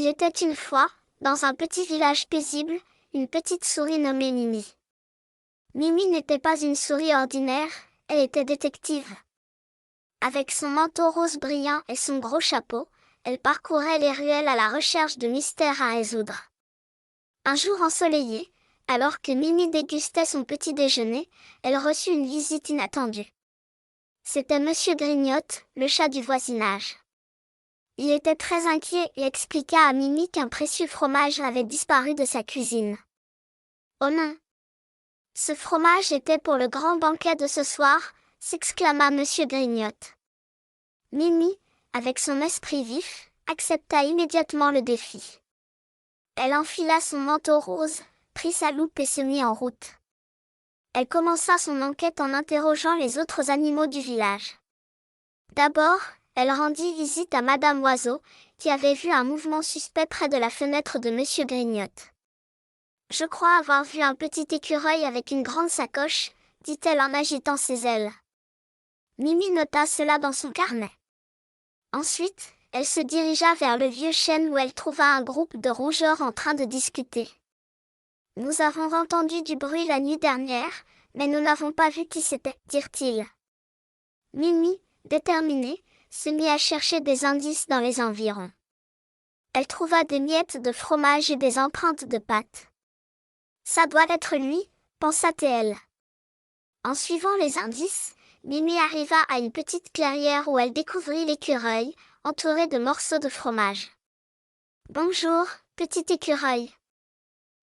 Il était une fois, dans un petit village paisible, une petite souris nommée Mimi. Mimi n'était pas une souris ordinaire, elle était détective. Avec son manteau rose brillant et son gros chapeau, elle parcourait les ruelles à la recherche de mystères à résoudre. Un jour ensoleillé, alors que Mimi dégustait son petit déjeuner, elle reçut une visite inattendue. C'était Monsieur Grignotte, le chat du voisinage. Il était très inquiet et expliqua à Mimi qu'un précieux fromage avait disparu de sa cuisine. « Oh non! Ce fromage était pour le grand banquet de ce soir !» s'exclama Monsieur Grignotte. Mimi, avec son esprit vif, accepta immédiatement le défi. Elle enfila son manteau rose, prit sa loupe et se mit en route. Elle commença son enquête en interrogeant les autres animaux du village. D'abord, elle rendit visite à Madame Oiseau, qui avait vu un mouvement suspect près de la fenêtre de Monsieur Grignotte. « Je crois avoir vu un petit écureuil avec une grande sacoche, » dit-elle en agitant ses ailes. Mimi nota cela dans son carnet. Ensuite, elle se dirigea vers le vieux chêne où elle trouva un groupe de rongeurs en train de discuter. « Nous avons entendu du bruit la nuit dernière, mais nous n'avons pas vu qui c'était, » dirent-ils. Mimi, déterminée, se mit à chercher des indices dans les environs. Elle trouva des miettes de fromage et des empreintes de pâtes. « Ça doit être lui, » pensa-t-elle. En suivant les indices, Mimi arriva à une petite clairière où elle découvrit l'écureuil, entouré de morceaux de fromage. « Bonjour, petit écureuil.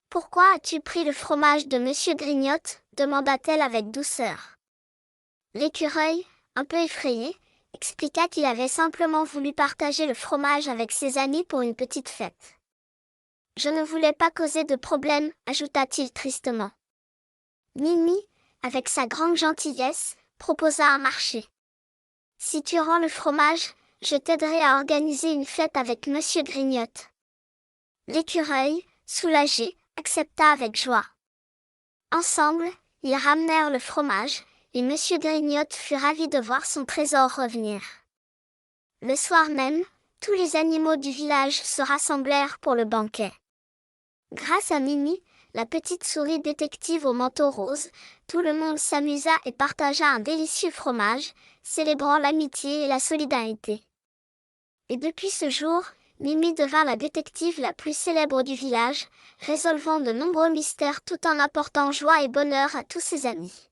Pourquoi as-tu pris le fromage de Monsieur Grignotte ?» demanda-t-elle avec douceur. L'écureuil, un peu effrayé, expliqua qu'il avait simplement voulu partager le fromage avec ses amis pour une petite fête. « Je ne voulais pas causer de problème, » ajouta-t-il tristement. Mimi, avec sa grande gentillesse, proposa un marché. « Si tu rends le fromage, je t'aiderai à organiser une fête avec Monsieur Grignotte. » L'écureuil, soulagé, accepta avec joie. Ensemble, ils ramenèrent le fromage, et Monsieur Grignotte fut ravi de voir son trésor revenir. Le soir même, tous les animaux du village se rassemblèrent pour le banquet. Grâce à Mimi, la petite souris détective au manteau rose, tout le monde s'amusa et partagea un délicieux fromage, célébrant l'amitié et la solidarité. Et depuis ce jour, Mimi devint la détective la plus célèbre du village, résolvant de nombreux mystères tout en apportant joie et bonheur à tous ses amis.